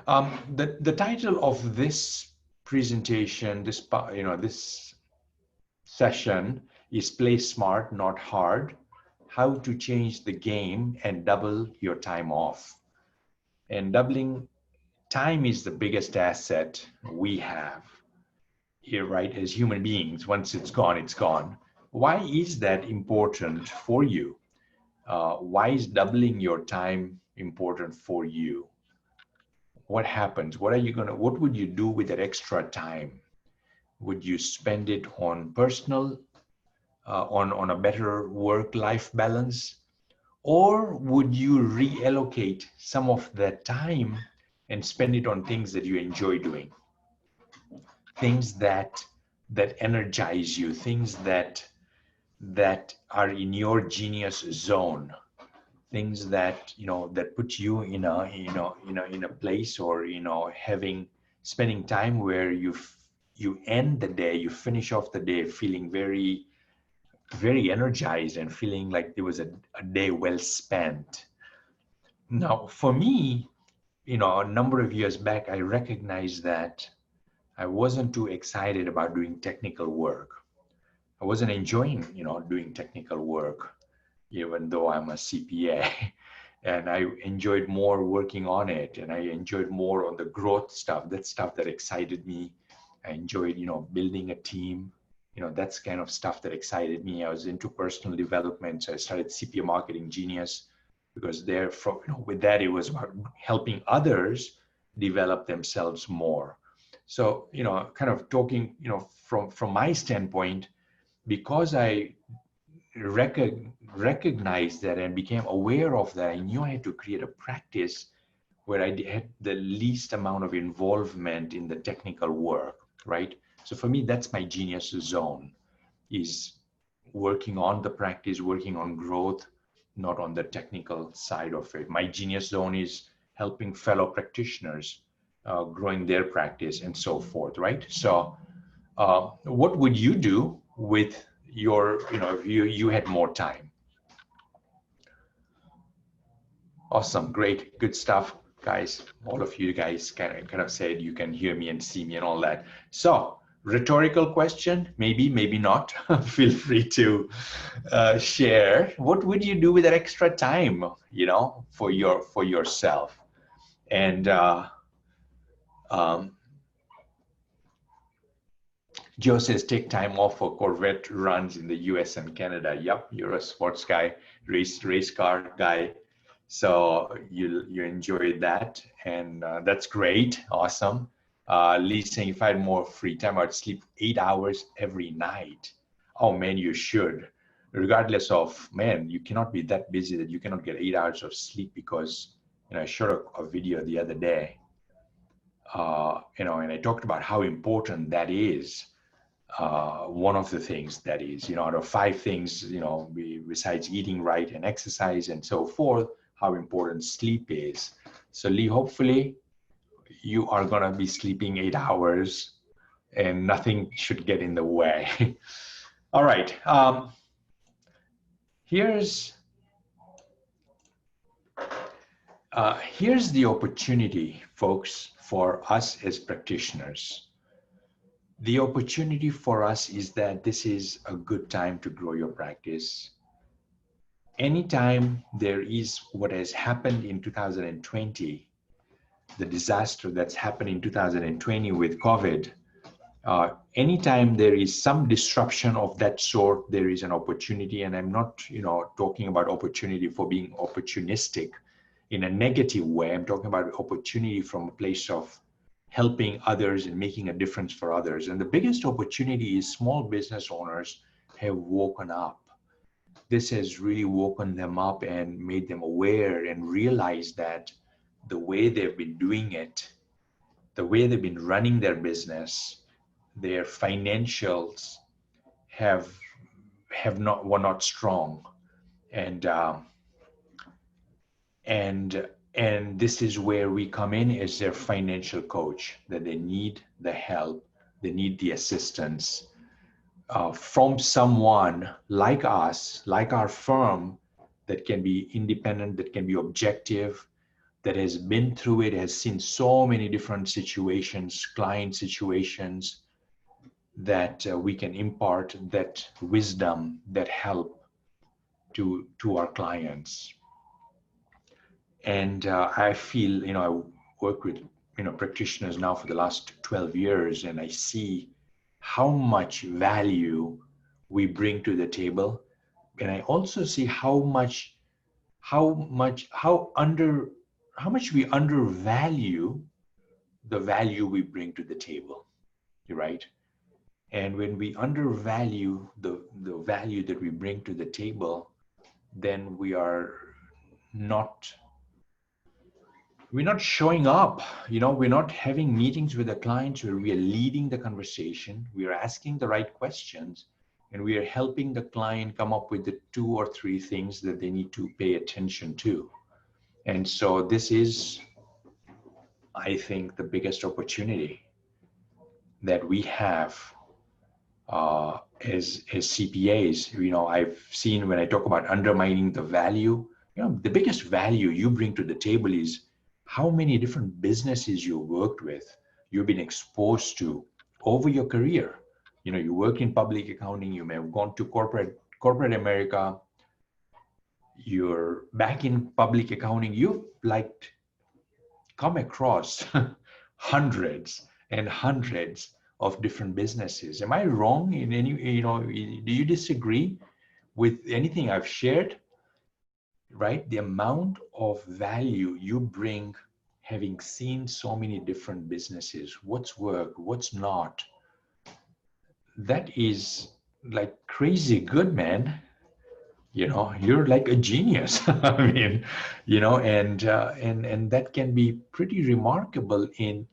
The title of this presentation, this session is Play Smart, Not Hard: How to Change the Game and Double Your Time Off. And doubling time is the biggest asset we have here, right, as human beings. Once it's gone, it's gone. Why is that important for you? Why is doubling your time important for you? What happens? What would you do with that extra time? Would you spend it on personal, on a better work-life balance? Or would you reallocate some of that time and spend it on things that you enjoy doing? Things that energize you, things that are in your genius zone, things that that put you in a place, or spending time where you end the day, you finish off the day feeling very, very energized and feeling like there was a day well spent. Now, for me, a number of years back, I recognized that I wasn't too excited about doing technical work. I wasn't enjoying, doing technical work, even though I'm a CPA. And I enjoyed more working on it, and I enjoyed more on the growth stuff, that stuff that excited me. I enjoyed, building a team. That's kind of stuff that excited me. I was into personal development, so I started CPA Marketing Genius, because with that, it was about helping others develop themselves more. So, kind of talking, from my standpoint, because I recognized that and became aware of that, I knew I had to create a practice where I had the least amount of involvement in the technical work, right? So for me, that's my genius zone, is working on the practice, working on growth, not on the technical side of it. My genius zone is helping fellow practitioners, growing their practice and so forth, right? So what would you do with your, if you had more time? Awesome, great, good stuff, guys. All of you guys kind of said you can hear me and see me and all that. So, rhetorical question, maybe not. Feel free to share. What would you do with that extra time, for yourself? And Joe says, take time off for Corvette runs in the US and Canada. Yep, you're a sports guy, race car guy. So you enjoyed that, and that's great, awesome. Lee saying, if I had more free time, I'd sleep 8 hours every night. Oh man, you should. Regardless of, man, you cannot be that busy that you cannot get 8 hours of sleep, because I shot a video the other day, and I talked about how important that is. One of the things that is, out of 5 things, besides eating right and exercise and so forth, how important sleep is. So Lee, hopefully you are gonna be sleeping 8 hours and nothing should get in the way. All right, here's the opportunity, folks, for us as practitioners. The opportunity for us is that this is a good time to grow your practice. Anytime there is what has happened in 2020, the disaster that's happened in 2020 with COVID, anytime there is some disruption of that sort, there is an opportunity. And I'm not, talking about opportunity for being opportunistic in a negative way. I'm talking about opportunity from a place of helping others and making a difference for others. And the biggest opportunity is small business owners have woken up. This has really woken them up and made them aware and realize that the way they've been doing it, the way they've been running their business, their financials were not strong. And this is where we come in as their financial coach, that they need the help, they need the assistance from someone like us, like our firm, that can be independent, that can be objective, that has been through it, has seen so many different situations, client situations, that we can impart that wisdom, that help to our clients. And I feel, I work with, practitioners now for the last 12 years, and I see how much value we bring to the table. And I also see how much we undervalue the value we bring to the table, right? And when we undervalue the value that we bring to the table, then we're not showing up. We're not having meetings with the clients where we are leading the conversation, we are asking the right questions, and we are helping the client come up with the 2 or 3 things that they need to pay attention to. And so this is, I think, the biggest opportunity that we have as CPAs. I've seen, when I talk about undermining the value, the biggest value you bring to the table is how many different businesses you worked with, you've been exposed to over your career. You work in public accounting, you may have gone to corporate America, you're back in public accounting, you've come across hundreds and hundreds of different businesses. Am I wrong in any, do you disagree with anything I've shared? Right? The amount of value you bring, having seen so many different businesses, what's worked, what's not, that is like crazy good, man. You're like a genius. I mean, and that can be pretty remarkable in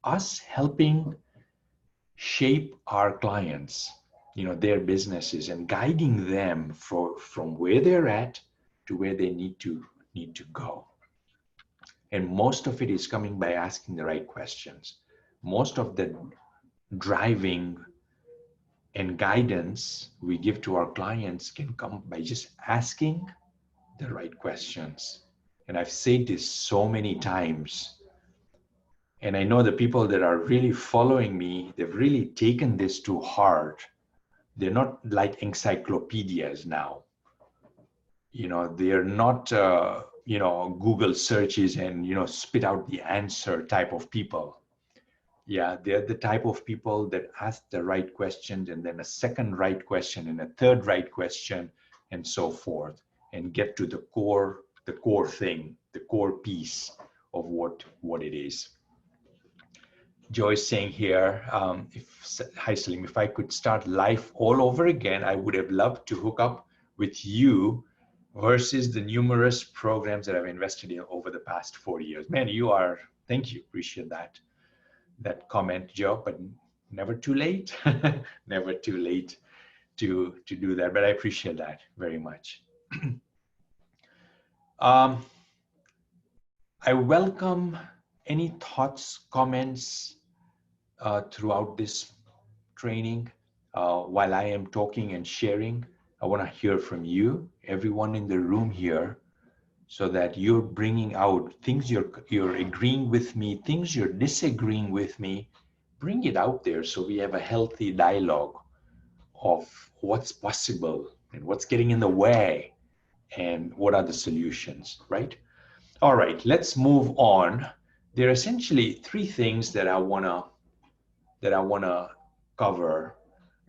us helping shape our clients, their businesses, and guiding them from where they're at to where they need to go. And most of it is coming by asking the right questions. Most of the driving and guidance we give to our clients can come by just asking the right questions. And I've said this so many times, and I know the people that are really following me, they've really taken this to heart. They're not like encyclopedias now. They're not, Google searches and, spit out the answer type of people. Yeah, they're the type of people that ask the right questions, and then a second right question and a third right question, and so forth, and get to the core thing, the core piece of what it is. Joyce saying here, hi Salim, if I could start life all over again, I would have loved to hook up with you versus the numerous programs that I've invested in over the past 4 years. Man, thank you, appreciate that comment, Joe, but never too late, never too late to do that, but I appreciate that very much. I welcome any thoughts, comments throughout this training. While I am talking and sharing, I want to hear from you, everyone in the room here, so that you're bringing out things you're agreeing with me, things you're disagreeing with me. Bring it out there so we have a healthy dialogue of what's possible and what's getting in the way and what are the solutions, right? All right, let's move on. There are essentially 3 things that I wanna cover,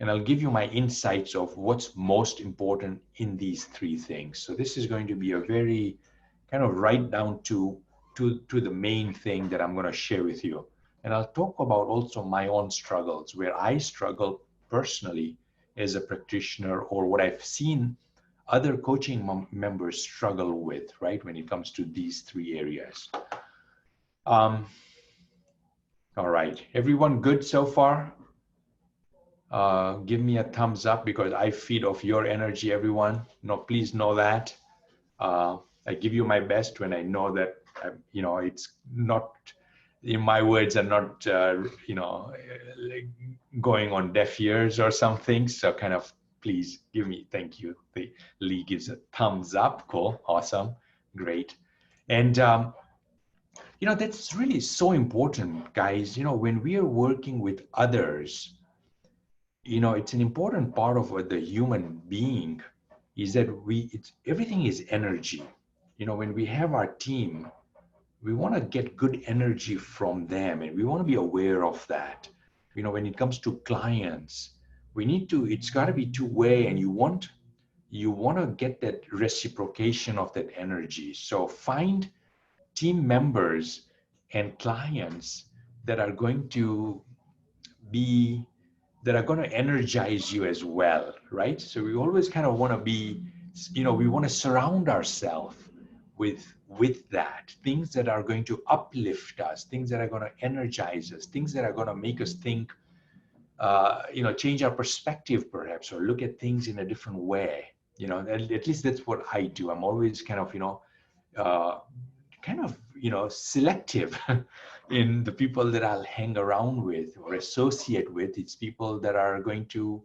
and I'll give you my insights of what's most important in these 3 things. So this is going to be a very kind of right down to the main thing that I'm going to share with you. And I'll talk about also my own struggles, where I struggle personally as a practitioner, or what I've seen other coaching members struggle with, right, when it comes to these 3 areas. All right, everyone good so far? Give me a thumbs up, because I feed off your energy, everyone. No, please know that. I give you my best when I know that, it's not, my words are not, going on deaf ears or something. So kind of, please give me, thank you. Lee gives a thumbs up. Cool, awesome, great. And That's really so important, guys. When we are working with others, it's an important part of what the human being is, that everything is energy. When we have our team, we want to get good energy from them, and we want to be aware of that. When it comes to clients, it's got to be two-way, and you want to get that reciprocation of that energy. So find team members and clients that are going to be that are going to energize you as well, right? So we always kind of want to be, we want to surround ourselves with that, things that are going to uplift us, things that are going to energize us, things that are going to make us think, change our perspective perhaps, or look at things in a different way. At least that's what I do. I'm always kind of, uh, selective in the people that I'll hang around with or associate with. It's people that are going to,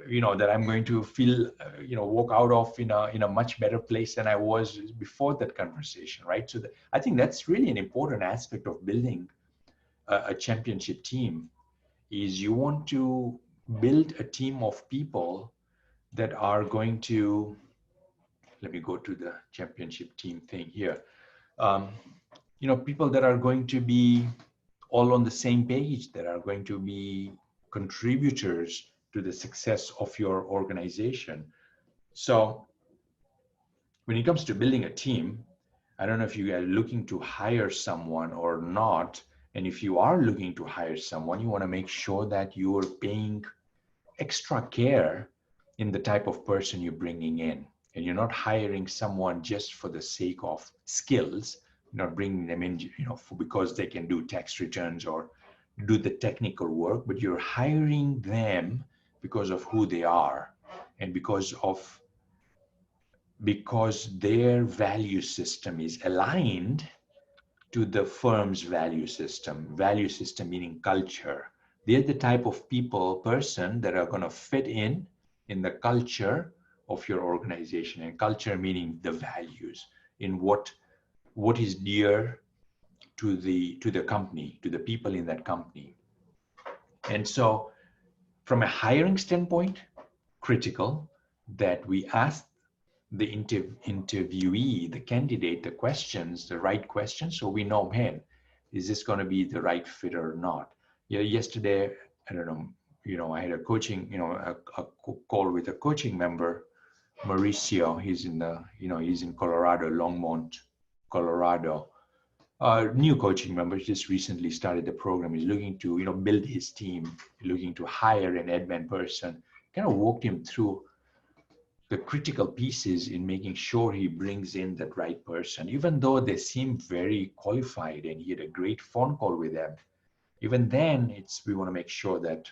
that I'm going to feel, walk out of in a much better place than I was before that conversation, right? So I think that's really an important aspect of building a championship team, is you want to build a team of people that are going to, let me go to the championship team thing here. People that are going to be all on the same page, that are going to be contributors to the success of your organization. So when it comes to building a team, I don't know if you are looking to hire someone or not. And if you are looking to hire someone, you want to make sure that you are paying extra care in the type of person you're bringing in. And you're not hiring someone just for the sake of skills, not bringing them in, because they can do tax returns or do the technical work, but you're hiring them because of who they are and because their value system is aligned to the firm's value system meaning culture. They're the type of person that are going to fit in the culture of your organization, and culture meaning the values, in what is dear to the company, to the people in that company. And so from a hiring standpoint, critical that we ask the interviewee, the candidate, the right questions, so we know, man, is this going to be the right fit or not? Yesterday, I don't know, I had a coaching, a call with a coaching member, Mauricio. He's in Colorado, Longmont, Colorado. New coaching member, just recently started the program. He's looking to, build his team, looking to hire an admin person. Kind of walked him through the critical pieces in making sure he brings in that right person, even though they seem very qualified and he had a great phone call with them. Even then, we want to make sure that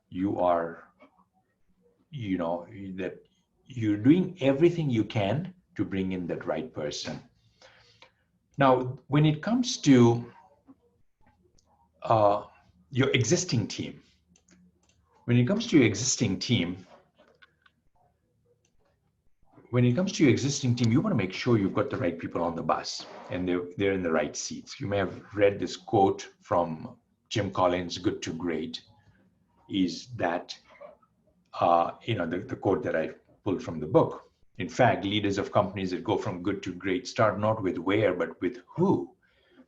you are, that you're doing everything you can to bring in that right person. Now, when it comes to your existing team, you want to make sure you've got the right people on the bus and they're in the right seats. You may have read this quote from Jim Collins, Good to Great, is that, the quote that I pulled from the book. In fact, leaders of companies that go from good to great start not with where, but with who.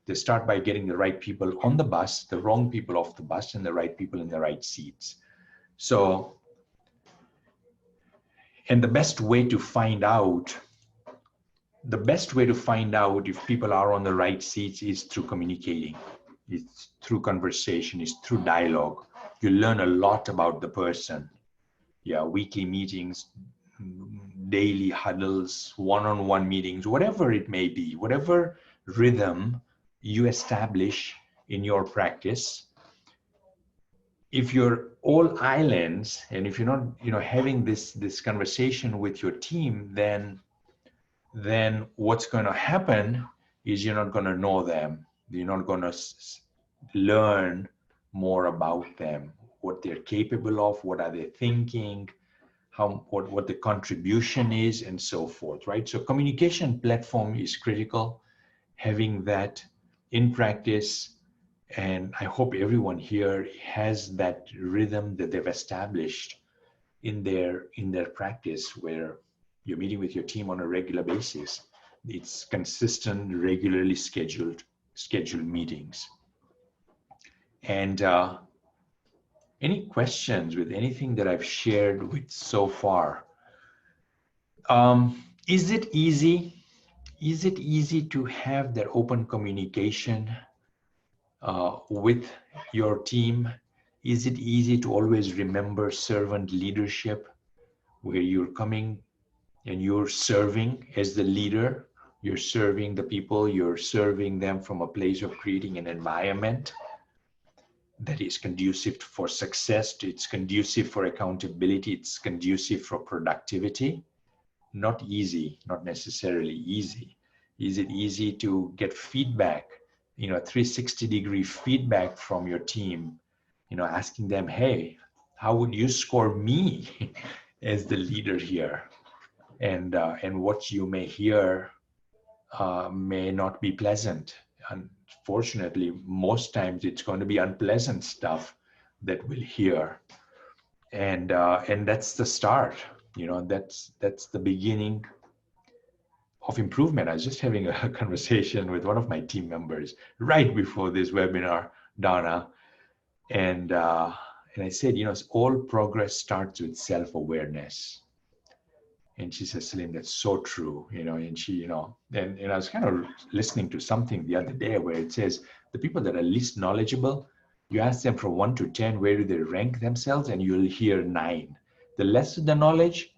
They start by getting the right people on the bus, the wrong people off the bus, and the right people in the right seats. So, and the best way to find out if people are on the right seats is through communicating. It's through conversation, it's through dialogue. You learn a lot about the person. Yeah, weekly meetings, daily huddles, one-on-one meetings, whatever it may be, whatever rhythm you establish in your practice. If you're all islands, and if you're not, having this conversation with your team, then what's going to happen is you're not going to know them. You're not going to learn more about them, what they're capable of, what are they thinking, what the contribution is, and so forth, right? So communication platform is critical. Having that in practice. And I hope everyone here has that rhythm that they've established in their practice, where you're meeting with your team on a regular basis. It's consistent, regularly scheduled meetings. And any questions with anything that I've shared with so far? Is it easy? Is it easy to have that open communication with your team? Is it easy to always remember servant leadership, where you're coming and you're serving as the leader? You're serving the people, you're serving them from a place of creating an environment that is conducive for success, it's conducive for accountability, it's conducive for productivity. Not easy, not necessarily easy. Is it easy to get feedback, 360-degree feedback from your team, asking them, hey, how would you score me as the leader here? And what you may hear may not be pleasant. Unfortunately, most times it's going to be unpleasant stuff that we'll hear. And that's the start. That's the beginning of improvement. I was just having a conversation with one of my team members right before this webinar, Donna, and I said, all progress starts with self-awareness. And she says, Salim, that's so true, and she, and I was kind of listening to something the other day where it says the people that are least knowledgeable, you ask them from 1 to 10, where do they rank themselves? And you'll hear 9. The less the knowledge,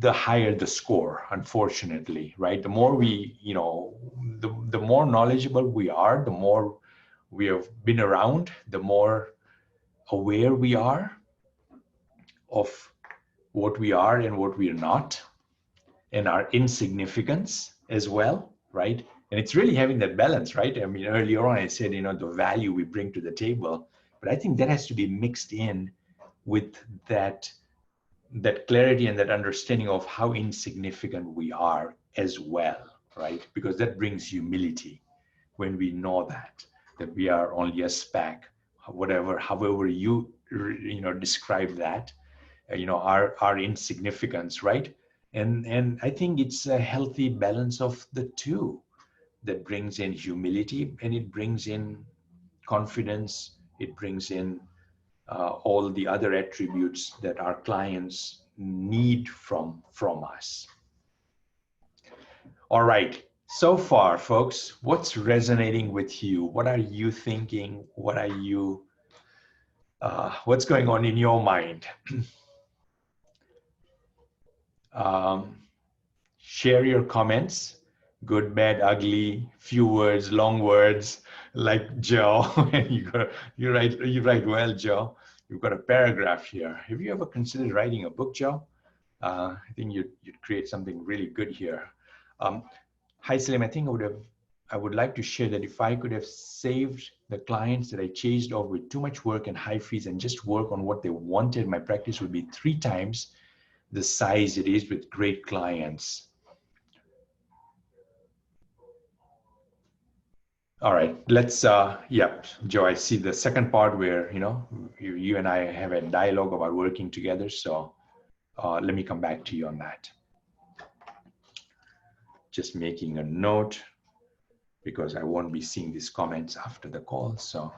the higher the score, unfortunately, right? The more we, the more knowledgeable we are, the more we have been around, the more aware we are of what we are and what we are not, and our insignificance as well, right? And it's really having that balance, right? I mean, earlier on I said, the value we bring to the table, but I think that has to be mixed in with that clarity and that understanding of how insignificant we are as well, right? Because that brings humility when we know that we are only a speck, however you describe that, our insignificance, right? And I think it's a healthy balance of the two that brings in humility, and it brings in confidence, it brings in all the other attributes that our clients need from us. All right, so far, folks, what's resonating with you? What are you thinking? What are you, what's going on in your mind? Share your comments, good, bad, ugly, few words, long words, like Joe. you write well, Joe. You've got a paragraph here. Have you ever considered writing a book, Joe? I think you'd create something really good here. Hi, Salim. I think I would like to share that if I could have saved the clients that I chased off with too much work and high fees and just work on what they wanted, my practice would be 3 times the size it is with great clients. All right, let's, yep, Joe, I see the second part where, you and I have a dialogue about working together. So let me come back to you on that. Just making a note because I won't be seeing these comments after the call. So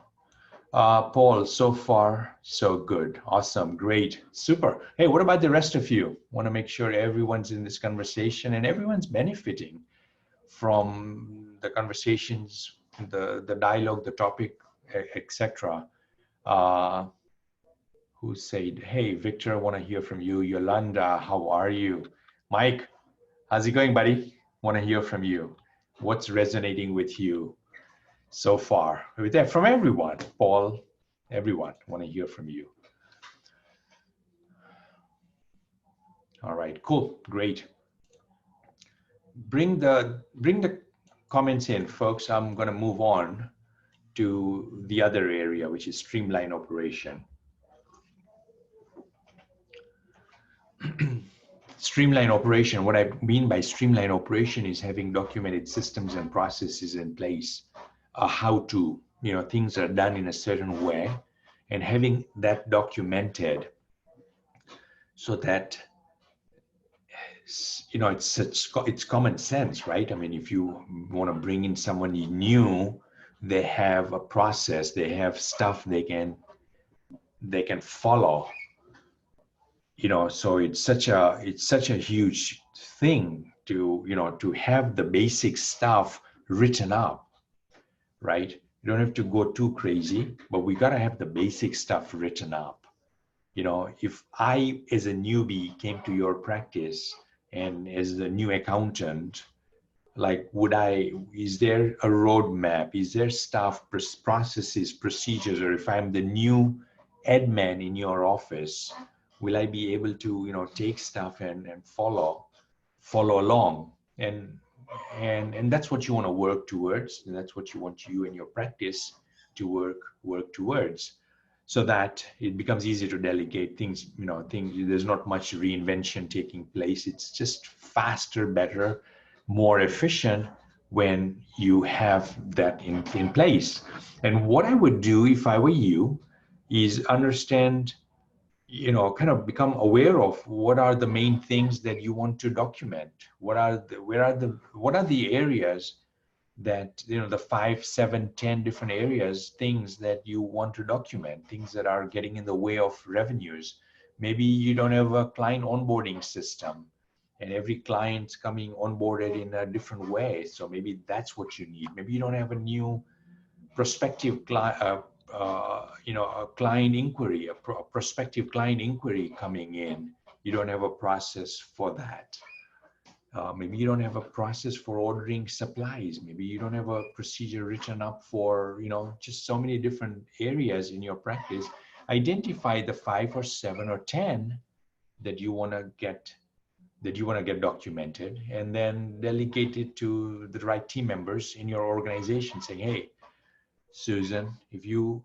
Paul, so far, so good. Awesome, great, super. Hey, what about the rest of you? Want to make sure everyone's in this conversation and everyone's benefiting from the conversations, the dialogue, the topic, etc. Who said, hey, Victor, I want to hear from you. Yolanda, how are you? Mike, how's it going, buddy? Want to hear from you. What's resonating with you so far? From everyone, Paul, everyone, want to hear from you. All right, cool, great. Bring the comments in, folks. I'm going to move on to the other area, which is Streamline Operation. Streamline Operation, what I mean by Streamline Operation is having documented systems and processes in place how to, things are done in a certain way, and having that documented so that, it's common sense, right? I mean, if you want to bring in someone new, they have a process, they have stuff they can follow, so it's such a huge thing to have the basic stuff written up, right? You don't have to go too crazy, but we got to have the basic stuff written up. If I, as a newbie, came to your practice and as the new accountant, like, is there a roadmap? Is there stuff, processes, procedures, or if I'm the new admin in your office, will I be able to, take stuff and follow along? And that's what you want to work towards, and that's what you want you and your practice to work towards, so that it becomes easy to delegate things. There's not much reinvention taking place. It's just faster, better, more efficient when you have that in place. And what I would do if I were you is understand, kind of become aware of what are the main things that you want to document. What are the areas that, the 5, 7, 10 different areas, things that you want to document, things that are getting in the way of revenues. Maybe you don't have a client onboarding system, and every client's coming onboarded in a different way. So maybe that's what you need. Maybe you don't have a new prospective client, a client inquiry, a prospective client inquiry coming in. You don't have a process for that. Maybe you don't have a process for ordering supplies. Maybe you don't have a procedure written up for, just so many different areas in your practice. Identify the 5 or 7 or 10 that you want to get documented, and then delegate it to the right team members in your organization, saying, hey, Susan, if you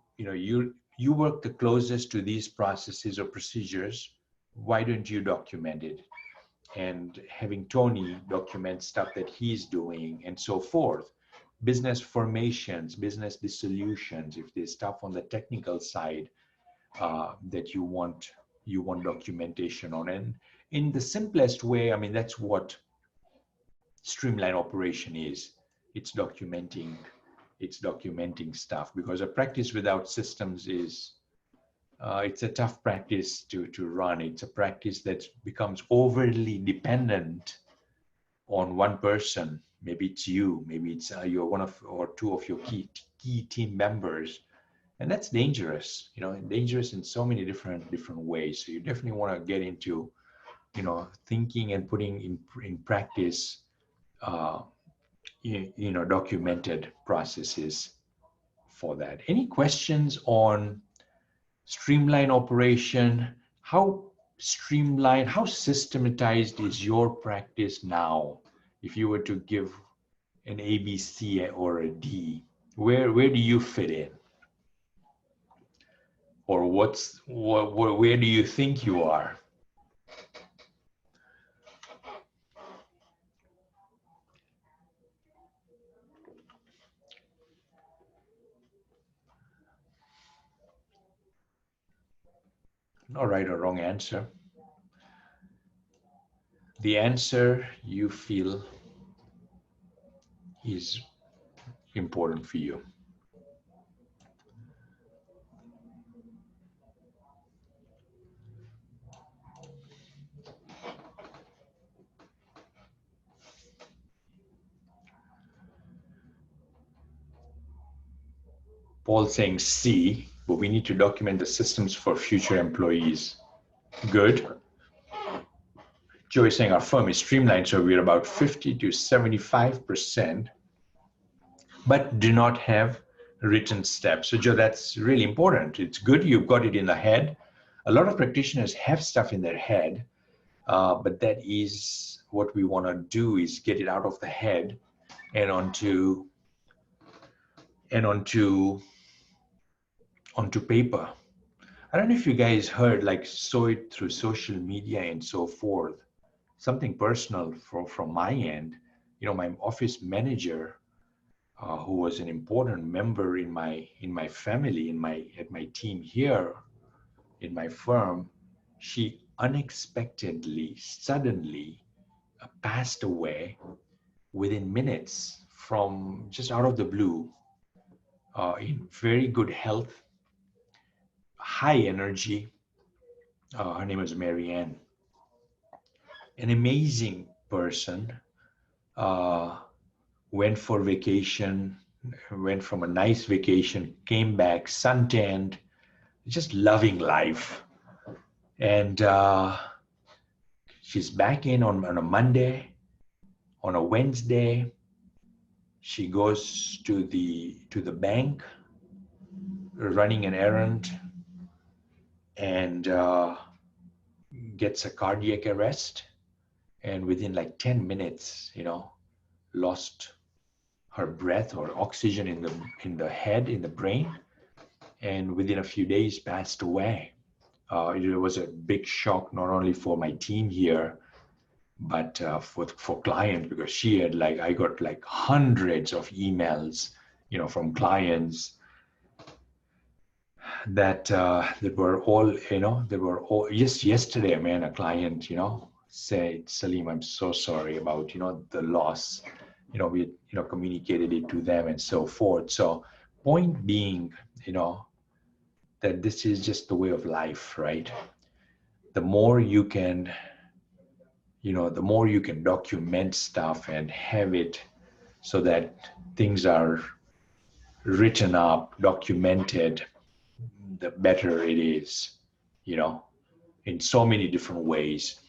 work the closest to these processes or procedures, why don't you document it? And having Tony document stuff that he's doing, and so forth. Business formations, business dissolutions, if there's stuff on the technical side that you want documentation on. And in the simplest way, I mean, that's what Streamline Operation is. It's documenting stuff, because a practice without systems is it's a tough practice to run. It's a practice that becomes overly dependent on one person. Maybe it's you, maybe it's you're one of or two of your key team members, and that's dangerous. Dangerous in so many different ways. So you definitely want to get into thinking and putting in practice documented processes for that. Any questions on Streamline Operation? How streamlined, how systematized is your practice now? If you were to give an A, B, C, or a D, where do you fit in? Or where do you think you are? No right or wrong answer. The answer you feel is important for you. Paul saying C, but we need to document the systems for future employees. Good. Joe is saying our firm is streamlined, so we're about 50 to 75%, but do not have written steps. So Joe, that's really important. It's good you've got it in the head. A lot of practitioners have stuff in their head, but that is what we want to do, is get it out of the head and onto paper. I don't know if you guys heard, saw it through social media and so forth. Something personal from my end. My office manager who was an important member in my family, at my team here in my firm, she unexpectedly, suddenly passed away within minutes from just out of the blue, in very good health, high energy. Her name was Marianne, an amazing person. Uh, Went for vacation, went from a nice vacation, came back suntanned, just loving life. And she's back in on a Monday. On a Wednesday, she goes to the bank, running an errand, and gets a cardiac arrest. And within like 10 minutes, lost her breath or oxygen in the head, in the brain, and within a few days passed away. It was a big shock, not only for my team here, but for clients, because I got like hundreds of emails, from clients that were all, just yesterday, man, a client, said, Salim, I'm so sorry about, the loss. We, communicated it to them and so forth. So point being, that this is just the way of life, right? The more you can, the more you can document stuff and have it so that things are written up, documented, the better it is, in so many different ways.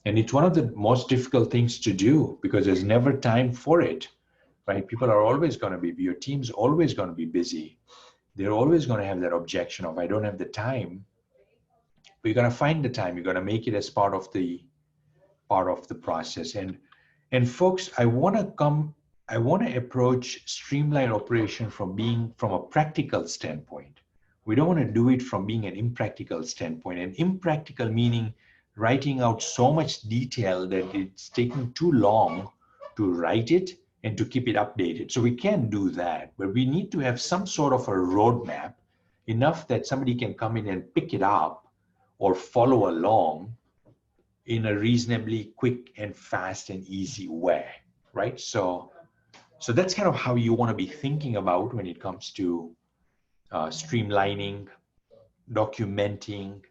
And it's one of the most difficult things to do because there's never time for it, right? People are always going to be, your team's always going to be busy. They're always going to have that objection of, I don't have the time. But you're going to find the time. You're going to make it as part of the process. And folks, I want to approach Streamline Operation from a practical standpoint. We don't want to do it from being an impractical standpoint. And impractical meaning writing out so much detail that it's taking too long to write it and to keep it updated. So we can do that, but we need to have some sort of a roadmap, enough that somebody can come in and pick it up or follow along in a reasonably quick and fast and easy way, right? So that's kind of how you want to be thinking about when it comes to streamlining, documenting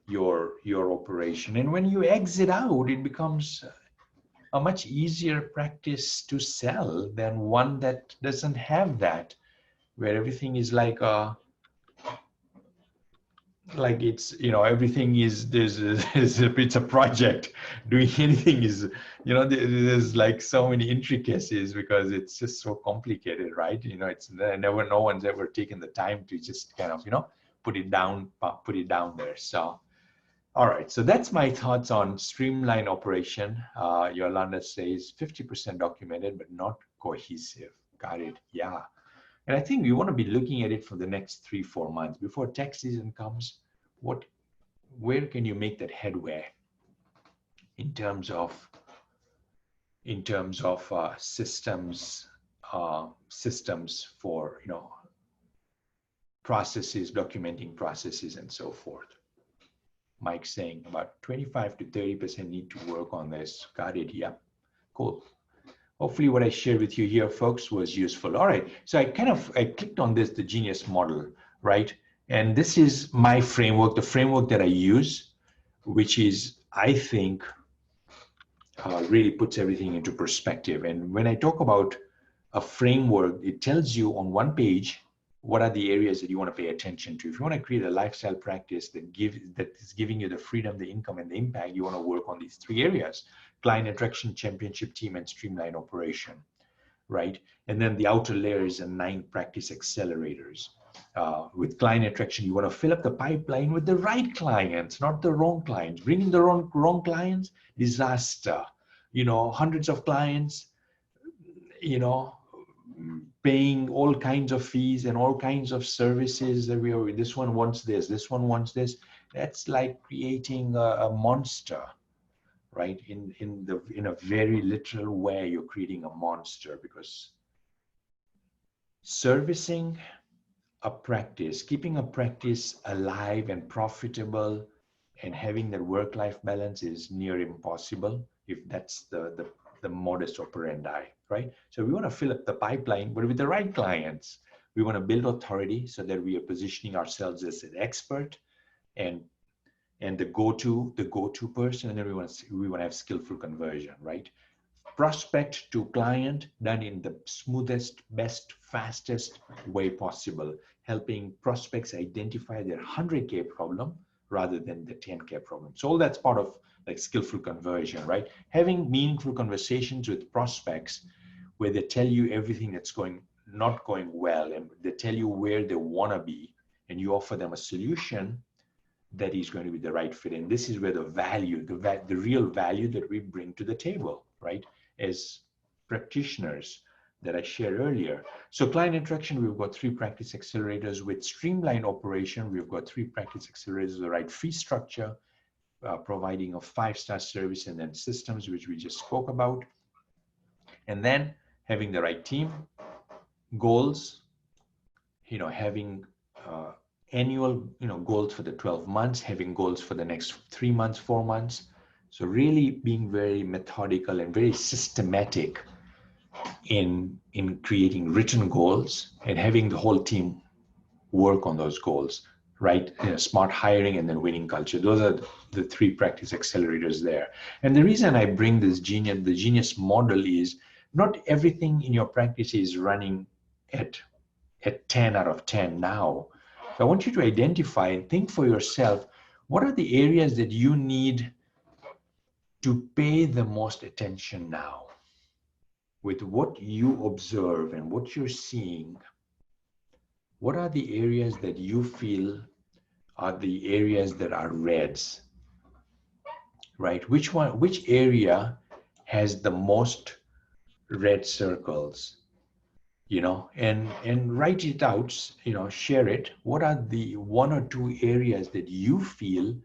your operation. And when you exit out, it becomes a much easier practice to sell than one that doesn't have that, where everything is like it's, everything is, it's a project. Doing anything is, there's like so many intricacies because it's just so complicated, right? No one's ever taken the time to just kind of, put it down there. So, all right, so that's my thoughts on Streamline Operation. Yolanda says 50% documented, but not cohesive. Got it, yeah. And I think we want to be looking at it for the next 3-4 months before tax season comes. Where can you make that headway in terms of systems for processes, documenting processes, and so forth. Mike saying about 25 to 30% need to work on this. Got it? Yeah, cool. Hopefully what I shared with you here, folks, was useful. All right, so I clicked on this, the Genius model, right? And this is my framework, the framework that I use, which is, I think, really puts everything into perspective. And when I talk about a framework, it tells you on one page what are the areas that you want to pay attention to. If you want to create a lifestyle practice that is giving you the freedom, the income, and the impact, you want to work on these 3 areas: client attraction, championship team, and streamline operation, right? And then the outer layer is 9 practice accelerators. With client attraction, you want to fill up the pipeline with the right clients, not the wrong clients. Bringing the wrong clients, disaster. Hundreds of clients, paying all kinds of fees and all kinds of services that this one wants this one wants this. That's like creating a monster, right? In a very literal way, you're creating a monster, because Servicing a practice, keeping a practice alive and profitable and having that work-life balance is near impossible if that's the modus operandi, right? So we want to fill up the pipeline, but with the right clients. We want to build authority so that we are positioning ourselves as an expert and the go-to person, and then we want to have skillful conversion, right? Prospect to client done in the smoothest, best, fastest way possible, helping prospects identify their 100K problem rather than the 10K problem. So all that's part of like skillful conversion, right? Having meaningful conversations with prospects where they tell you everything that's not going well, and they tell you where they want to be, and you offer them a solution that is going to be the right fit. And this is where the value, the real value that we bring to the table, right? As practitioners that I shared earlier. So client interaction, we've got 3 practice accelerators. With Streamline Operation, we've got 3 practice accelerators, the right fee structure, providing a 5-star service, and then systems, which we just spoke about. And then having the right team, goals, having annual, goals for the 12 months, having goals for the next 3 months, 4 months. So really being very methodical and very systematic in creating written goals and having the whole team work on those goals, right? Smart hiring and then winning culture. Those are the 3 practice accelerators there. And the reason I bring this the genius model is not everything in your practice is running at 10 out of 10 now. So I want you to identify and think for yourself, what are the areas that you need to pay the most attention now? With what you observe and what you're seeing, what are the areas that you feel are the areas that are reds, right? Which area has the most red circles? And write it out, share it. What are the 1 or 2 areas that you feel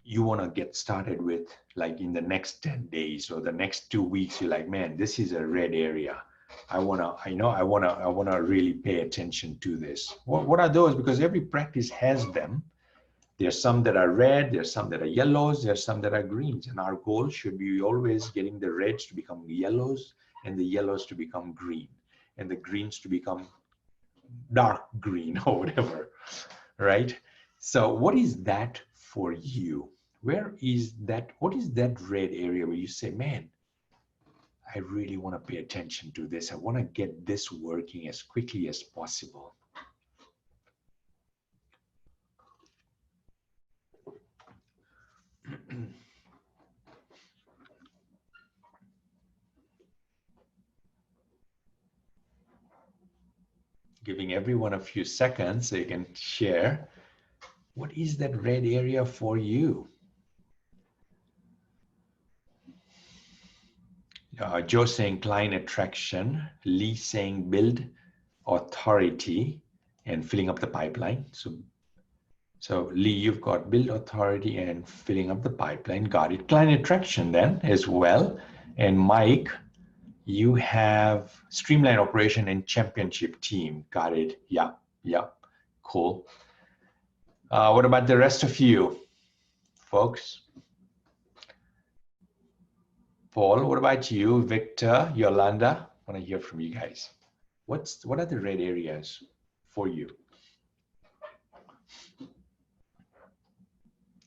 you want to get started with, like in the next 10 days or the next 2 weeks? You're like, man, this is a red area. I want to really pay attention to this. What are those? Because every practice has them. There's some that are red, there's some that are yellows, there's some that are greens. And our goal should be always getting the reds to become yellows and the yellows to become green and the greens to become dark green or whatever, right? So what is that for you? What is that red area where you say, man, I really want to pay attention to this. I want to get this working as quickly as possible. Giving everyone a few seconds so you can share. What is that red area for you? Joe saying client attraction, Lee saying build authority and filling up the pipeline. So Lee, you've got build authority and filling up the pipeline. Got it. Client attraction then as well. And Mike, you have Streamline Operation and Championship Team. Got it. Yeah. Cool. What about the rest of you, folks? Paul, what about you? Victor, Yolanda? I want to hear from you guys. What are the red areas for you?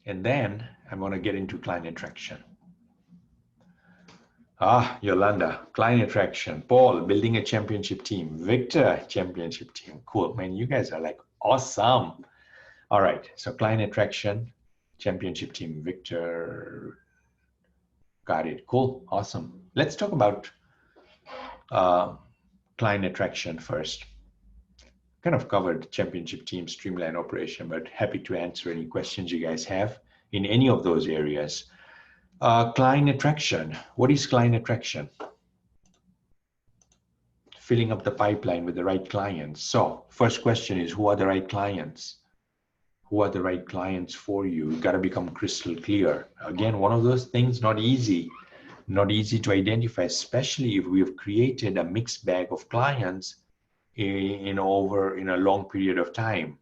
And then I'm going to get into client attraction. Yolanda, client attraction. Paul, building a championship team. Victor, championship team. Cool, man, you guys are like awesome. All right, so client attraction, championship team. Victor, got it. Cool, awesome. Let's talk about client attraction first. Kind of covered championship team, Streamline Operation, but happy to answer any questions you guys have in any of those areas. Client attraction. What is client attraction? Filling up the pipeline with the right clients. So first question is, who are the right clients? Who are the right clients for you? You've got to become crystal clear. Again, one of those things, not easy to identify, especially if we have created a mixed bag of clients in a long period of time,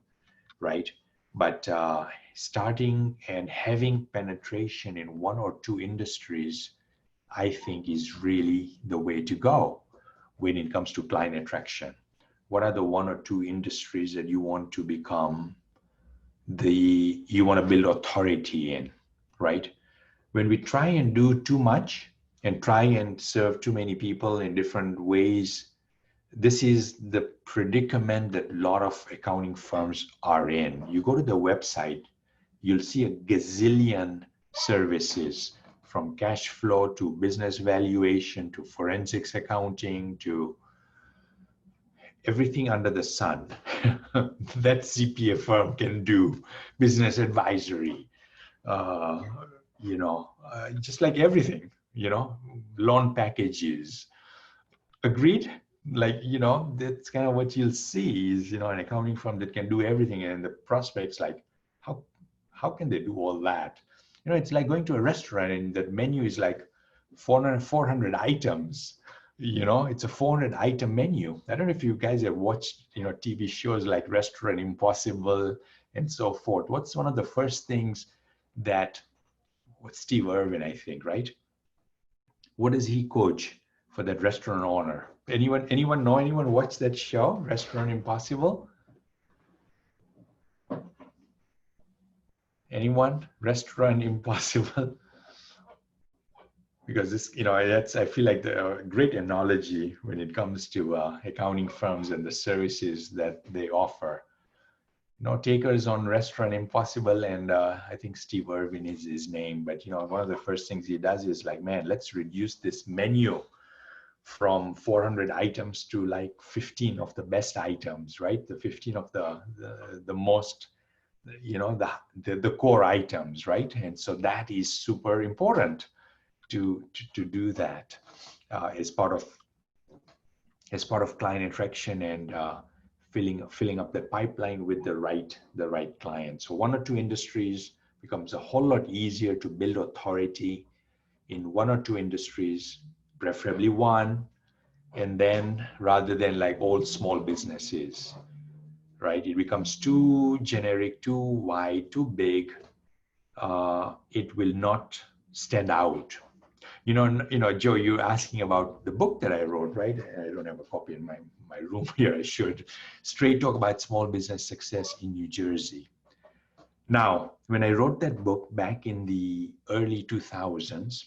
right? But starting and having penetration in one or two industries, I think, is really the way to go when it comes to client attraction. What are the one or two industries that you want to become you want to build authority in, right? When we try and do too much and try and serve too many people in different ways, this is the predicament that a lot of accounting firms are in. You go to the website, you'll see a gazillion services, from cash flow to business valuation to forensics accounting to everything under the sun that CPA firm can do, business advisory, just like everything, loan packages. Agreed? Like, that's kind of what you'll see is, an accounting firm that can do everything. And the prospects like, how can they do all that? It's like going to a restaurant and that menu is like 400 items. It's a 400 item menu. I don't know if you guys have watched, TV shows like Restaurant Impossible and so forth. What's one of the first things that, Steve Irwin, I think, right? What does he coach for that restaurant owner? Anyone know, anyone watch that show, Restaurant Impossible? Anyone? Restaurant Impossible? Because this, I feel like the great analogy when it comes to accounting firms and the services that they offer. Takers on Restaurant Impossible, and I think Steve Irwin is his name, but one of the first things he does is like, man, let's reduce this menu from 400 items to like 15 of the best items, right? The 15 of the most, the core items, right? And so that is super important to do that as part of client attraction and filling up the pipeline with the right clients. So one or two industries becomes a whole lot easier to build authority in one or two industries, preferably one, and then rather than like old small businesses, right? It becomes too generic, too wide, too big. It will not stand out. Joe, you're asking about the book that I wrote, right? I don't have a copy in my room here. I should. Straight Talk About Small Business Success in New Jersey. Now, when I wrote that book back in the early 2000s,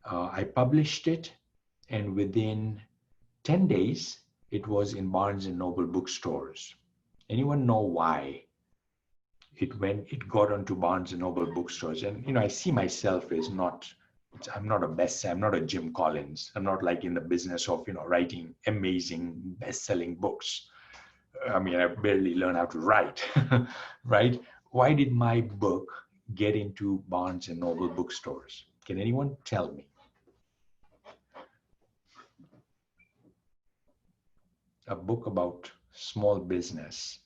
I published it, and within 10 days, it was in Barnes and Noble bookstores. Anyone know why it got onto Barnes and Noble bookstores? And, I see myself as I'm not I'm not a Jim Collins. I'm not like in the business of, writing amazing best-selling books. I mean, I barely learned how to write, right? Why did my book get into Barnes and Noble bookstores? Can anyone tell me? A book about small business.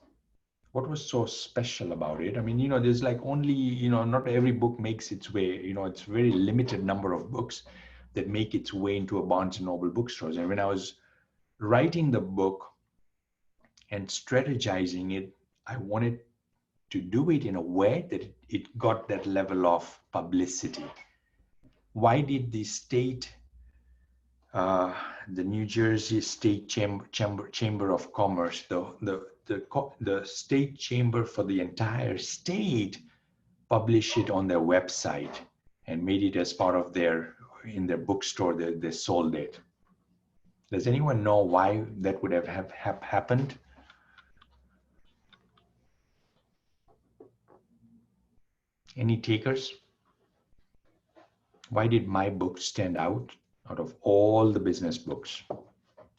What was so special about it? I mean, there's like only, not every book makes its way, it's a very limited number of books that make its way into a Barnes and Noble bookstores. And when I was writing the book and strategizing it, I wanted to do it in a way that it got that level of publicity. Why did the New Jersey State Chamber of Commerce, the state chamber for the entire state, publish it on their website and made it as part of in their bookstore? They sold it. Does anyone know why that would have happened? Any takers? Why did my book stand out of all the business books?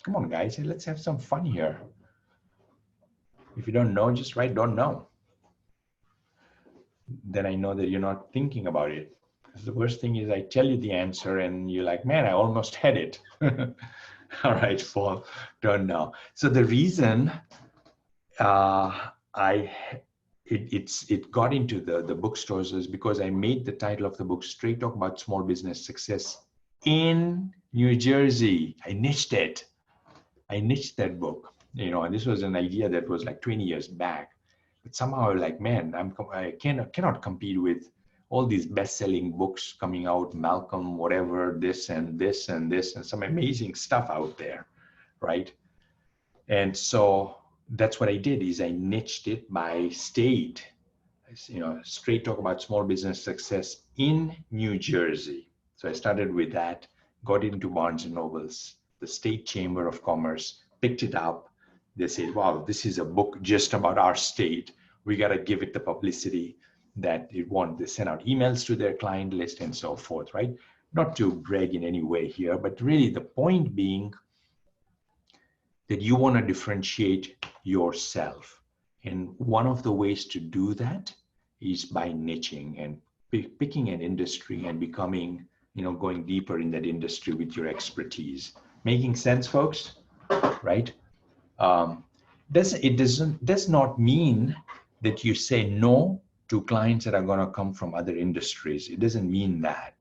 Come on, guys, let's have some fun here. If you don't know, just write "don't know." Then I know that you're not thinking about it. Because the worst thing is I tell you the answer and you're like, man, I almost had it. All right, Paul, don't know. So the reason it got into the bookstores is because I made the title of the book Straight Talk About Small Business Success in New Jersey. I niched it. I niched that book. And this was an idea that was like 20 years back. But somehow, like, man, I cannot compete with all these best-selling books coming out, Malcolm, whatever, this and this and this, and some amazing stuff out there, right? And so that's what I did, is I niched it by state, straight talk about small business success in New Jersey. So I started with that, got into Barnes and Nobles, the State Chamber of Commerce, picked it up. They said, wow, this is a book just about our state. We got to give it the publicity that it wants. They send out emails to their client list and so forth, right? Not to brag in any way here, but really the point being that you want to differentiate yourself. And one of the ways to do that is by niching and picking an industry and becoming, going deeper in that industry with your expertise. Making sense, folks? Right? Does not mean that you say no to clients that are going to come from other industries. It doesn't mean that.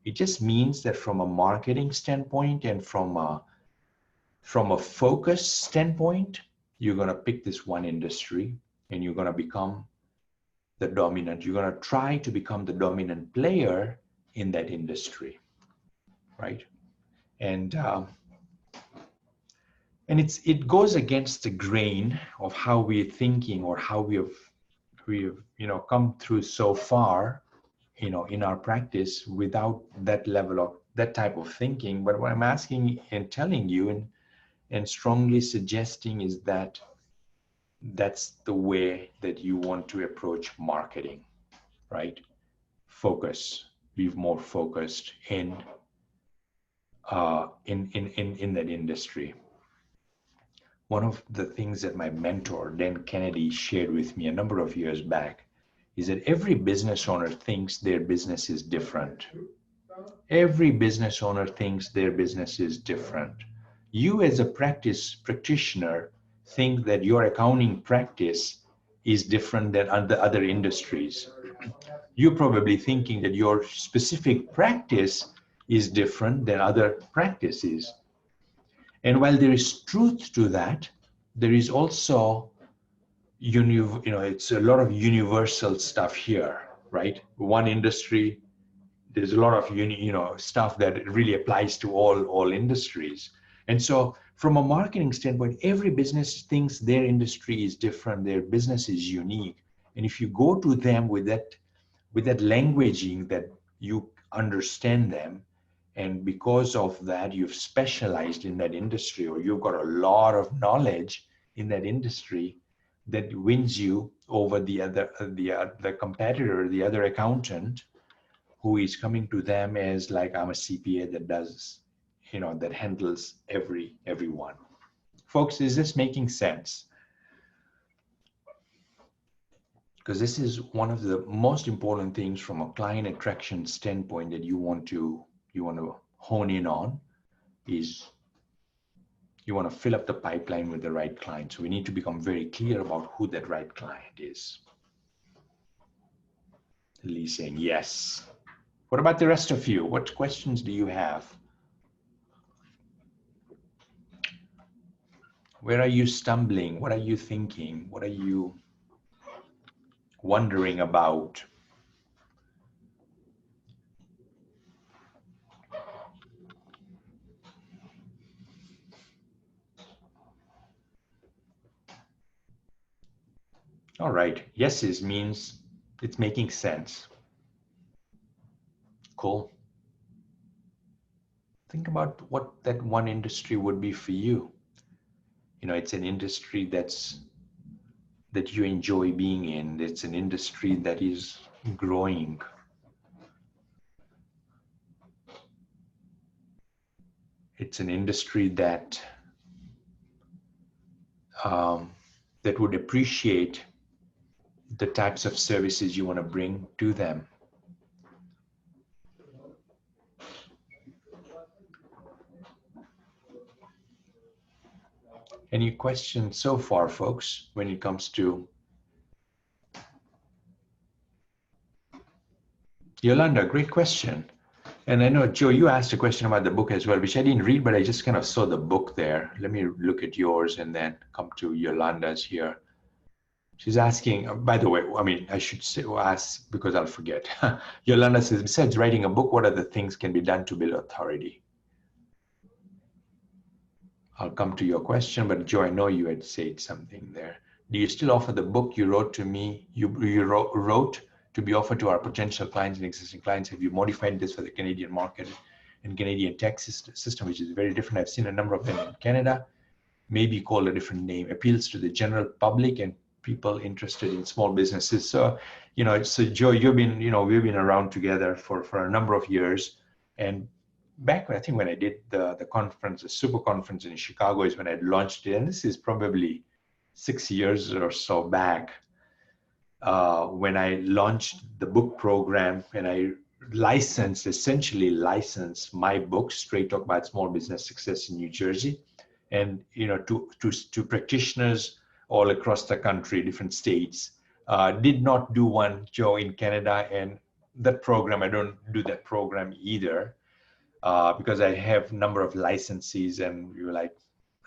It just means that from a marketing standpoint and from a focus standpoint, you're going to pick this one industry and you're going to become the dominant. You're going to try to become the dominant player in that industry, right? And it goes against the grain of how we're thinking or how we've come through so far, in our practice without that level of that type of thinking. But what I'm asking and telling you and strongly suggesting is that that's the way that you want to approach marketing, right? Focus, be more focused in that industry. One of the things that my mentor, Dan Kennedy, shared with me a number of years back is that every business owner thinks their business is different. Every business owner thinks their business is different. You as a practitioner think that your accounting practice is different than other industries. You're probably thinking that your specific practice is different than other practices. And while there is truth to that, there is also, it's a lot of universal stuff here, right? One industry, there's a lot of stuff that really applies to all industries. And so from a marketing standpoint, every business thinks their industry is different, their business is unique. And if you go to them with that languaging that you understand them, and because of that, you've specialized in that industry, or you've got a lot of knowledge in that industry, that wins you over the competitor, the other accountant, who is coming to them as like, I'm a CPA that does, that handles everyone. Folks, is this making sense? Because this is one of the most important things from a client attraction standpoint that you want to hone in on, is you want to fill up the pipeline with the right client. So we need to become very clear about who that right client is. Lee saying yes. What about the rest of you? What questions do you have? Where are you stumbling? What are you thinking? What are you wondering about? All right, yeses means it's making sense. Cool. Think about what that one industry would be for you. It's an industry that you enjoy being in. It's an industry that is growing. It's an industry that would appreciate the types of services you want to bring to them. Any questions so far, folks, when it comes to Yolanda? Great question. And I know, Joe, you asked a question about the book as well, which I didn't read, but I just kind of saw the book there. Let me look at yours and then come to Yolanda's here. She's asking, by the way, I mean, I should say, ask because I'll forget. Yolanda says, besides writing a book, what other things can be done to build authority? I'll come to your question, but Joe, I know you had said something there. Do you still offer the book you wrote to me, you wrote to be offered to our potential clients and existing clients? Have you modified this for the Canadian market and Canadian tax system, which is very different? I've seen a number of them in Canada, maybe called a different name, appeals to the general public and people interested in small businesses. So, so Joe, you've been, we've been around together for a number of years. And back when, I think when I did the conference, the super conference in Chicago is when I launched it. And this is probably 6 years or so back when I launched the book program, and I essentially licensed my book, Straight Talk About Small Business Success in New Jersey. And to practitioners all across the country, different states. Did not do one, Joe, in Canada, and that program, I don't do that program either because I have a number of licenses, and you were like,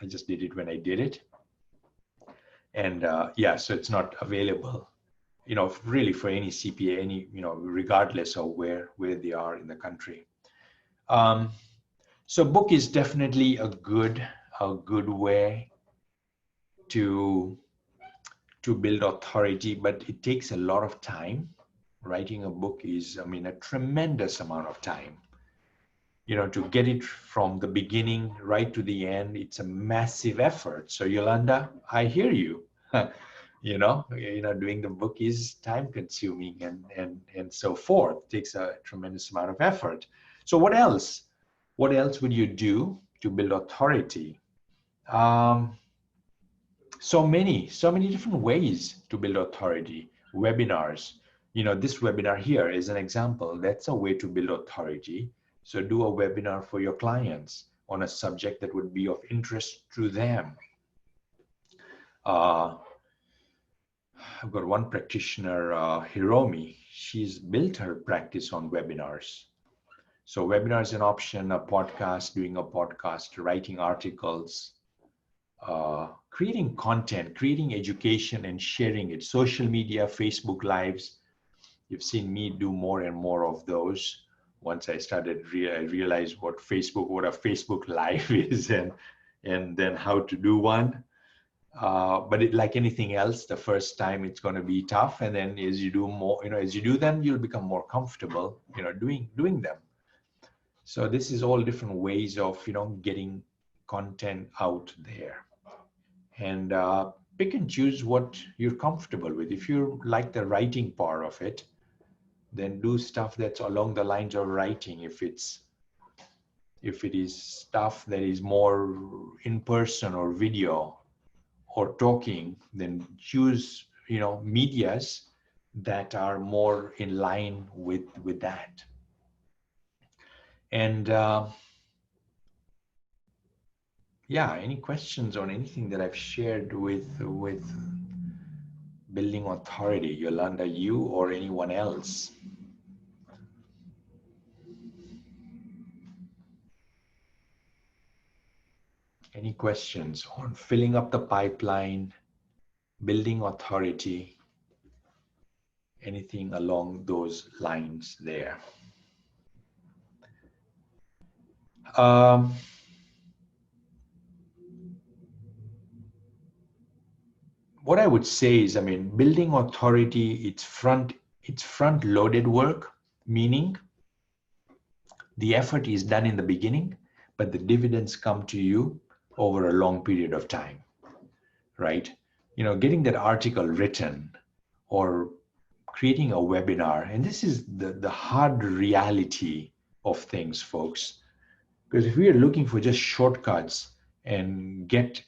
I just did it when I did it. And yeah, so it's not available, really for any CPA, regardless of where they are in the country. So book is definitely a good way to build authority, but it takes a lot of time. Writing a book is, a tremendous amount of time. To get it from the beginning right to the end, it's a massive effort. So Yolanda, I hear you. Doing the book is time consuming and so forth. It takes a tremendous amount of effort. So what else? What else would you do to build authority? So many different ways to build authority. Webinars, this webinar here is an example. That's a way to build authority. So do a webinar for your clients on a subject that would be of interest to them. I've got one practitioner, Hiromi. She's built her practice on webinars. So webinar is an option, a podcast, doing a podcast, writing articles, creating content, creating education and sharing it. Social media, Facebook Lives. You've seen me do more and more of those. Once I started, I realized what a Facebook Live is and then how to do one. But like anything else, the first time it's going to be tough. And then as you do more, as you do them, you'll become more comfortable, doing them. So this is all different ways of, getting content out there. And pick and choose what you're comfortable with. If you like the writing part of it, then do stuff that's along the lines of writing. If it is stuff that is more in person or video or talking, then choose, medias that are more in line with that. And yeah, any questions on anything that I've shared with building authority, Yolanda, you or anyone else? Any questions on filling up the pipeline, building authority, anything along those lines there? What I would say is, building authority, it's front-loaded work, meaning the effort is done in the beginning, but the dividends come to you over a long period of time, right? Getting that article written or creating a webinar, and this is the hard reality of things, folks, because if we are looking for just shortcuts and get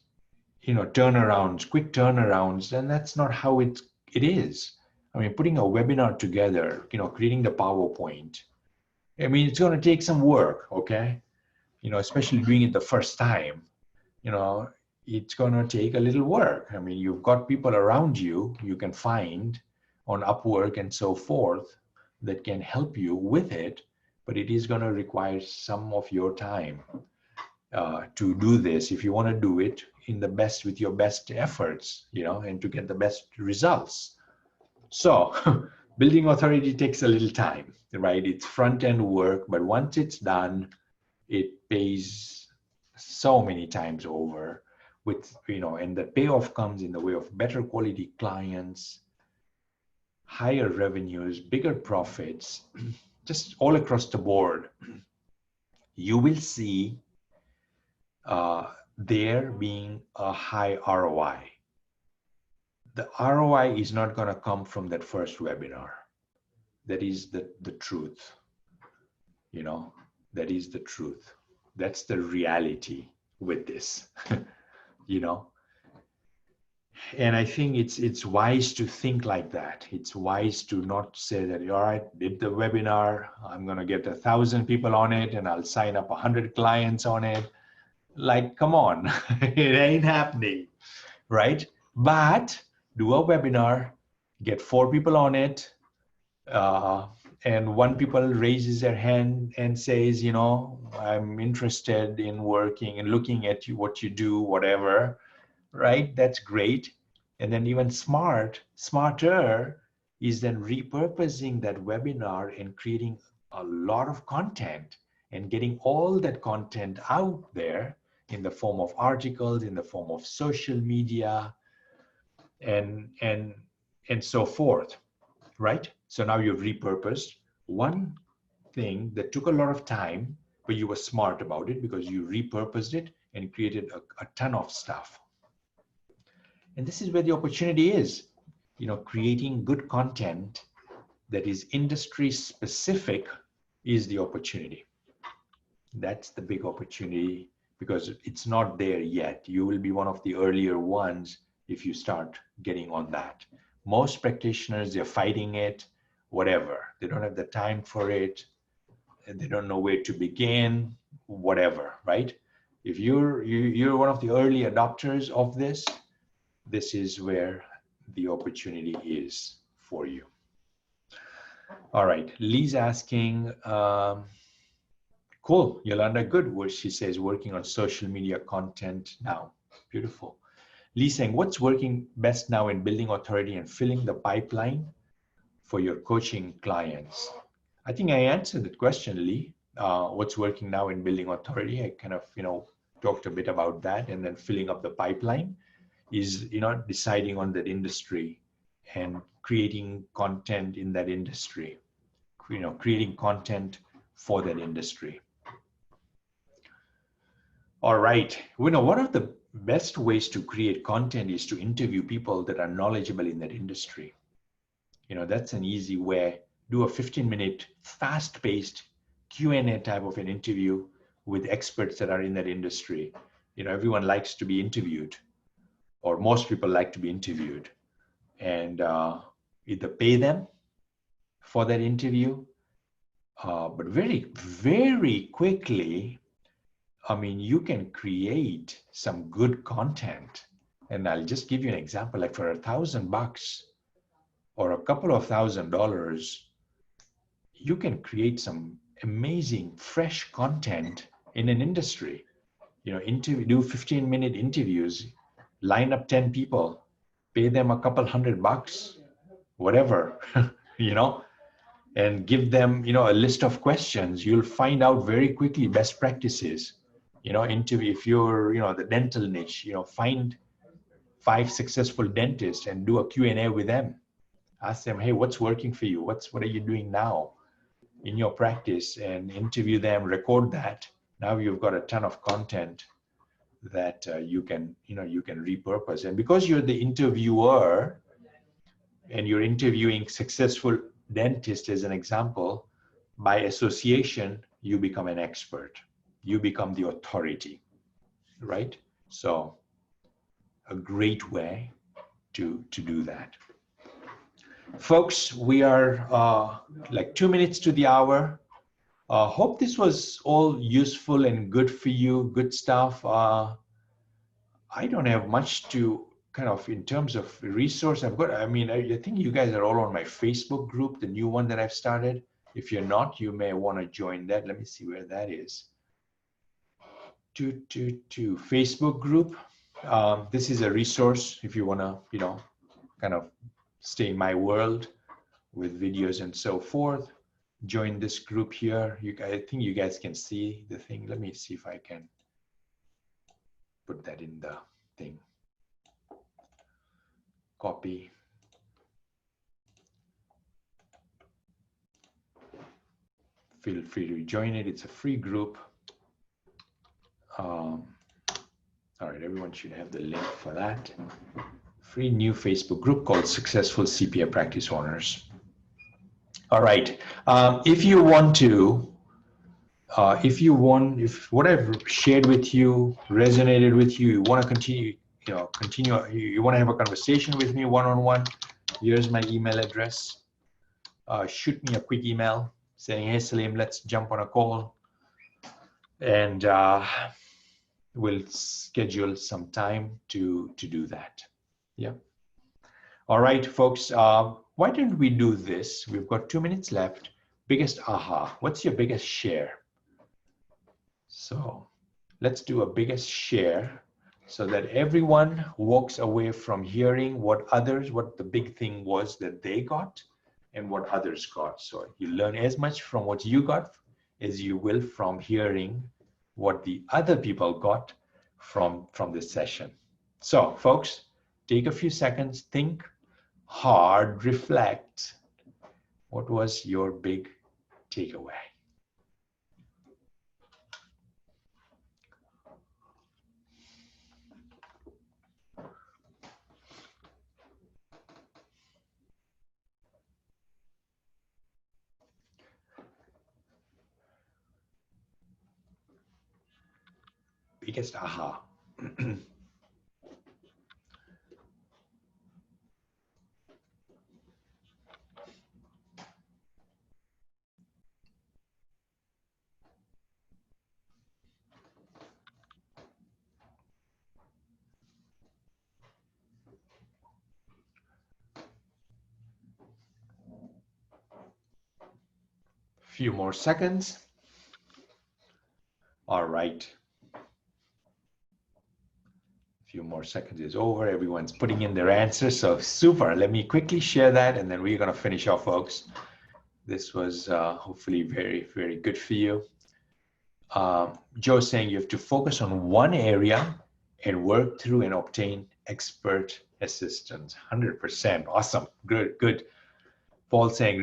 turnarounds, quick turnarounds, then that's not how it is. Putting a webinar together, creating the PowerPoint, it's going to take some work, okay? Especially doing it the first time, it's going to take a little work. You've got people around you can find on Upwork and so forth that can help you with it. but it is going to require some of your time to do this if you want to do it in the best with your best efforts, and to get the best results. So building authority takes a little time, right? It's front end work, but once it's done, it pays so many times over with, and the payoff comes in the way of better quality clients, higher revenues, bigger profits, just all across the board. You will see there being a high ROI. The ROI is not going to come from that first webinar. That is the truth. That is the truth. That's the reality with this, And I think it's wise to think like that. It's wise to not say that, all right, did the webinar, I'm going to get 1,000 people on it and I'll sign up 100 clients on it. Like, come on, it ain't happening, right? But do a webinar, get 4 people on it, and 1 people raises their hand and says, I'm interested in working and looking at you, what you do, whatever, right? That's great. And then even smarter is then repurposing that webinar and creating a lot of content and getting all that content out there in the form of articles, in the form of social media, and so forth, right? So now you've repurposed one thing that took a lot of time, but you were smart about it because you repurposed it and created a ton of stuff. And this is where the opportunity is, creating good content that is industry specific is the opportunity. That's the big opportunity because it's not there yet. You will be one of the earlier ones if you start getting on that. Most practitioners, they're fighting it, whatever. They don't have the time for it, and they don't know where to begin, whatever, right? If you're one of the early adopters of this, this is where the opportunity is for you. All right, Lee's asking, cool, Yolanda, good. Where she says working on social media content now. Beautiful. Lee saying, what's working best now in building authority and filling the pipeline for your coaching clients? I think I answered that question, Lee. What's working now in building authority? I kind of, talked a bit about that, and then filling up the pipeline is, deciding on that industry and creating content in that industry, creating content for that industry. All right. One of the best ways to create content is to interview people that are knowledgeable in that industry. That's an easy way. Do a 15-minute fast-paced Q&A type of an interview with experts that are in that industry. Everyone likes to be interviewed, or most people like to be interviewed, and either pay them for that interview, but very, very quickly, you can create some good content. And I'll just give you an example, like for $1,000 or a couple of $1,000, you can create some amazing, fresh content in an industry. Do 15-minute interviews, line up 10 people, pay them a couple $100, whatever, and give them, a list of questions. You'll find out very quickly best practices. Interview, if you're, the dental niche, find 5 successful dentists and do a Q&A with them. Ask them, hey, what's working for you? What are you doing now in your practice? And interview them, record that. Now you've got a ton of content that you can repurpose. And because you're the interviewer and you're interviewing successful dentists as an example, by association, you become an expert. You become the authority, right? So a great way to do that. Folks, we are like 2 minutes to the hour. Hope this was all useful and good for you, good stuff. I don't have much to kind of, in terms of resource, I think you guys are all on my Facebook group, the new one that I've started. If you're not, you may want to join that. Let me see where that is. Facebook group. This is a resource if you want to, you know, kind of stay in my world with videos and so forth. Join this group here. I think you guys can see the thing. Let me see if I can put that in the thing. Copy. Feel free to join it. It's a free group. All right, everyone should have the link for that. Free new Facebook group called Successful CPA Practice Owners. All right, if you want to, if what I've shared with you resonated with you, you want to continue, you want to have a conversation with me one-on-one, here's my email address. Shoot me a quick email saying, hey, Salim, let's jump on a call. And we'll schedule some time to do that. Yeah. All right, folks, why don't we do this? We've got 2 minutes left. Biggest aha. What's your biggest share? So let's do a biggest share so that everyone walks away from hearing what the big thing was that they got and what others got. So you learn as much from what you got as you will from hearing what the other people got from this session. So folks, take a few seconds, think hard, reflect. What was your big takeaway? Biggest aha. Few more seconds. All right. Few more seconds is over. Everyone's putting in their answers. So super. Let me quickly share that and then we're going to finish off, folks. This was hopefully very, very good for you. Joe's saying you have to focus on one area and work through and obtain expert assistance. 100%. Awesome. Good, good. Paul saying,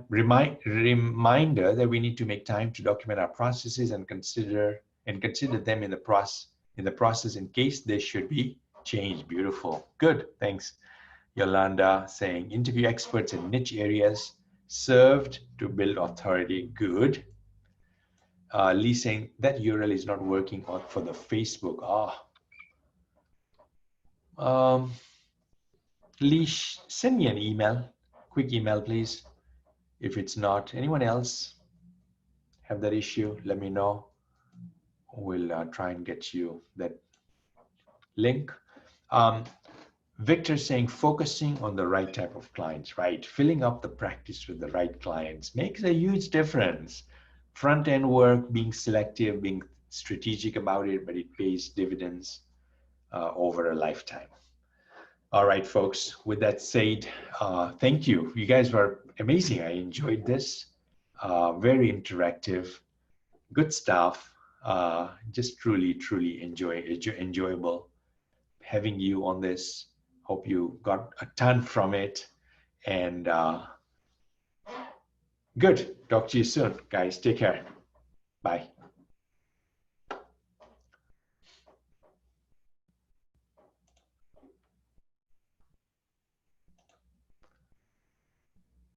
reminder that we need to make time to document our processes and consider them in the process in case they should be changed. Beautiful. Good. Thanks. Yolanda saying, interview experts in niche areas served to build authority. Good. Lee saying that URL is not working for the Facebook. Lee, send me an email. Quick email, please. If it's not, anyone else have that issue, let me know. We'll try and get you that link. Victor saying focusing on the right type of clients, right? Filling up the practice with the right clients makes a huge difference. Front-end work, being selective, being strategic about it, but it pays dividends over a lifetime. All right, folks, with that said, thank you. You guys were amazing. I enjoyed this. Very interactive, good stuff. Just truly, truly enjoyable having you on this. Hope you got a ton from it. And good. Talk to you soon, guys. Take care. Bye.